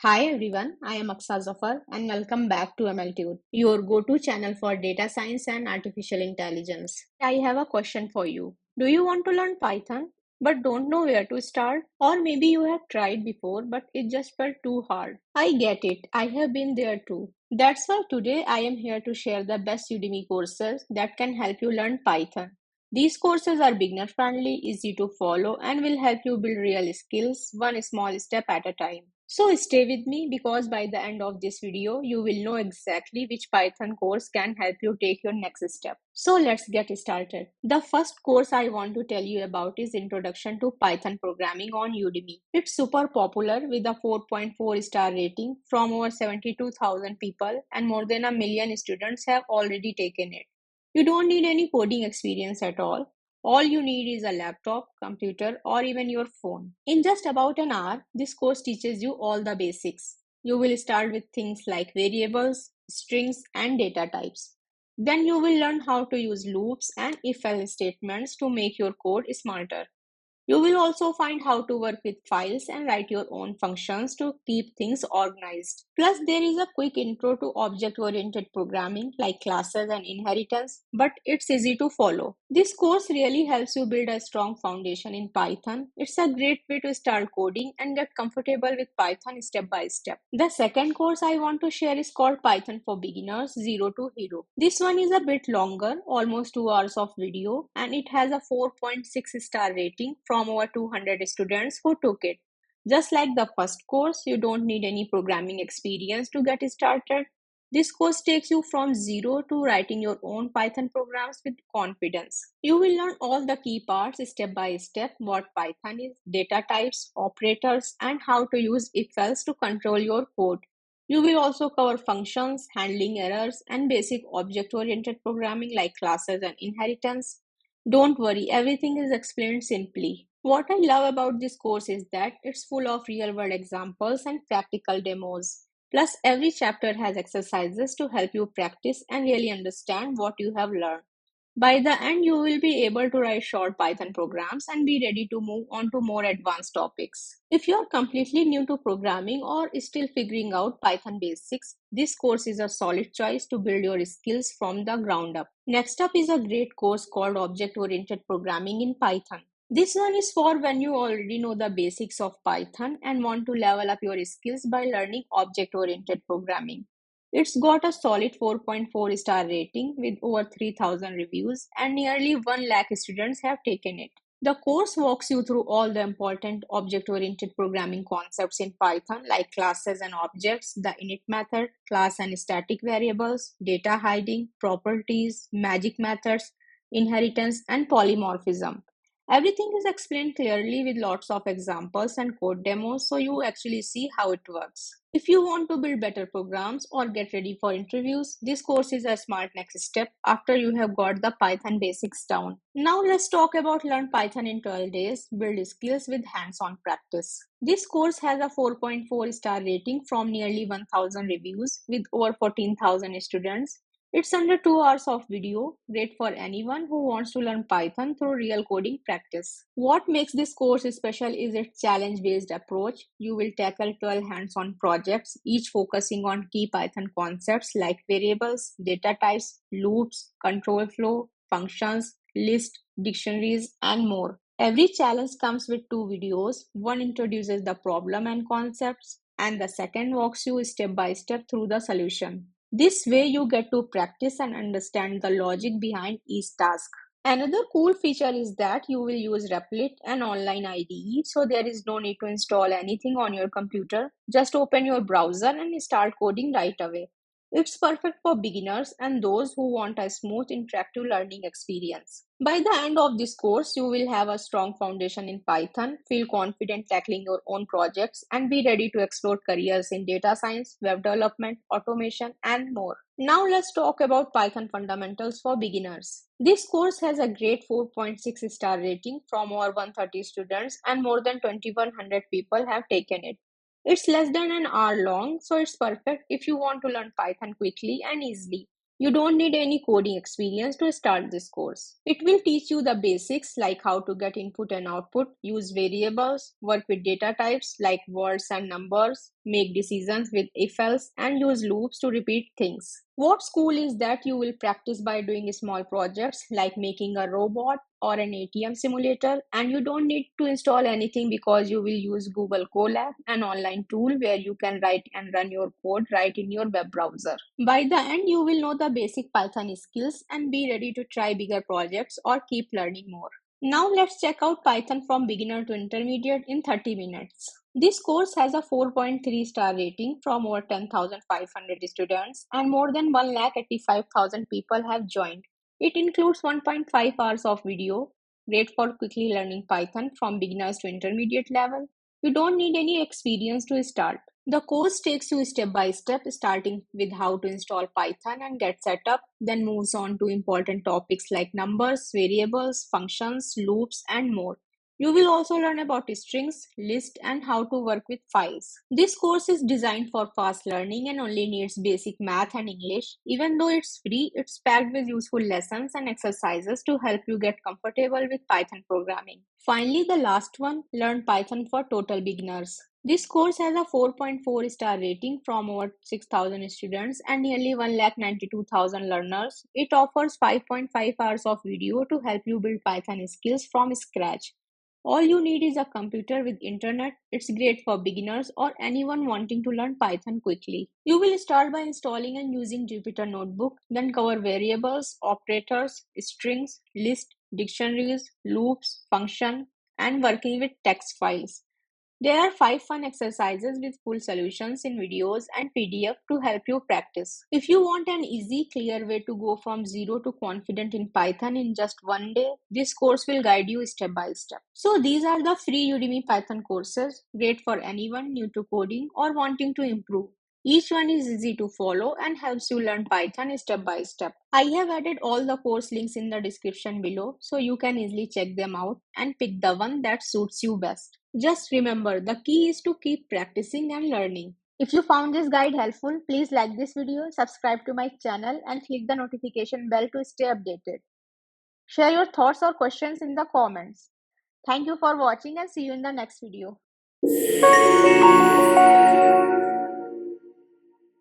Hi everyone, I am Aqsa Zafar and welcome back to MLTut, your go-to channel for data science and artificial intelligence. I have a question for you. Do you want to learn Python but don't know where to start? Or maybe you have tried before but it just felt too hard. I get it, I have been there too. That's why today I am here to share the best Udemy courses that can help you learn Python. These courses are beginner friendly, easy to follow, and will help you build real skills one small step at a time. So stay with me because by the end of this video, you will know exactly which Python course can help you take your next step. So let's get started. The first course I want to tell you about is Introduction to Python Programming on Udemy. It's super popular with a 4.4-star rating from over 72,000 people and more than a million students have already taken it. You don't need any coding experience at all. All you need is a laptop, computer, or even your phone. In just about an hour, this course teaches you all the basics. You will start with things like variables, strings, and data types. Then you will learn how to use loops and if-else statements to make your code smarter. You will also find how to work with files and write your own functions to keep things organized. Plus, there is a quick intro to object-oriented programming like classes and inheritance, but it's easy to follow. This course really helps you build a strong foundation in Python. It's a great way to start coding and get comfortable with Python step by step. The second course I want to share is called Python for Beginners 0 to Hero. This one is a bit longer, almost 2 hours of video, and it has a 4.6-star rating from over 200 students who took it. Just like the first course, you don't need any programming experience to get started. This course takes you from zero to writing your own Python programs with confidence. You will learn all the key parts step by step, what Python is, data types, operators, and how to use if-else to control your code. You will also cover functions, handling errors, and basic object-oriented programming like classes and inheritance. Don't worry, everything is explained simply. What I love about this course is that it's full of real-world examples and practical demos. Plus, every chapter has exercises to help you practice and really understand what you have learned. By the end, you will be able to write short Python programs and be ready to move on to more advanced topics. If you are completely new to programming or still figuring out Python basics, this course is a solid choice to build your skills from the ground up. Next up is a great course called Object-Oriented Programming in Python. This one is for when you already know the basics of Python and want to level up your skills by learning object-oriented programming. It's got a solid 4.4-star rating with over 3,000 reviews and nearly 1 lakh students have taken it. The course walks you through all the important object-oriented programming concepts in Python like classes and objects, the init method, class and static variables, data hiding, properties, magic methods, inheritance, and polymorphism. Everything is explained clearly with lots of examples and code demos so you actually see how it works. If you want to build better programs or get ready for interviews, this course is a smart next step after you have got the Python basics down. Now let's talk about Learn Python in 12 days, build skills with hands-on practice. This course has a 4.4-star rating from nearly 1,000 reviews with over 14,000 students. It's under 2 hours of video, great for anyone who wants to learn Python through real coding practice. What makes this course special is its challenge-based approach. You will tackle 12 hands-on projects, each focusing on key Python concepts like variables, data types, loops, control flow, functions, list, dictionaries, and more. Every challenge comes with 2 videos. One introduces the problem and concepts, and the second walks you step by step through the solution. This way, you get to practice and understand the logic behind each task. Another cool feature is that you will use Replit, an online IDE, so there is no need to install anything on your computer. Just open your browser and start coding right away. It's perfect for beginners and those who want a smooth interactive learning experience. By the end of this course, you will have a strong foundation in Python, feel confident tackling your own projects, and be ready to explore careers in data science, web development, automation, and more. Now let's talk about Python fundamentals for beginners. This course has a great 4.6-star rating from over 130 students and more than 2,100 people have taken it. It's less than an hour long, so it's perfect if you want to learn Python quickly and easily. You don't need any coding experience to start this course. It will teach you the basics like how to get input and output, use variables, work with data types like words and numbers, make decisions with if-else, and use loops to repeat things. What's cool is that you will practice by doing small projects like making a robot or an ATM simulator, and you don't need to install anything because you will use Google Colab, an online tool where you can write and run your code right in your web browser. By the end, you will know the basic Python skills and be ready to try bigger projects or keep learning more. Now let's check out Python from beginner to intermediate in 30 minutes. This course has a 4.3 star rating from over 10,500 students and more than 185,000 people have joined. It includes 1.5 hours of video, great for quickly learning Python from beginners to intermediate level. You don't need any experience to start. The course takes you step by step, starting with how to install Python and get set up, then moves on to important topics like numbers, variables, functions, loops, and more. You will also learn about strings, lists, and how to work with files. This course is designed for fast learning and only needs basic math and English. Even though it's free, it's packed with useful lessons and exercises to help you get comfortable with Python programming. Finally, the last one, learn Python for total beginners. This course has a 4.4 star rating from over 6,000 students and nearly 192,000 learners. It offers 5.5 hours of video to help you build Python skills from scratch. All you need is a computer with internet. It's great for beginners or anyone wanting to learn Python quickly. You will start by installing and using Jupyter Notebook, then cover variables, operators, strings, lists, dictionaries, loops, function, and working with text files. There are 5 fun exercises with full solutions in videos and PDF to help you practice. If you want an easy, clear way to go from zero to confident in Python in just one day, this course will guide you step by step. So these are the free Udemy Python courses, great for anyone new to coding or wanting to improve. Each one is easy to follow and helps you learn Python step by step. I have added all the course links in the description below so you can easily check them out and pick the one that suits you best. Just remember, the key is to keep practicing and learning. If you found this guide helpful, please like this video, subscribe to my channel and click the notification bell to stay updated. Share your thoughts or questions in the comments. Thank you for watching and see you in the next video.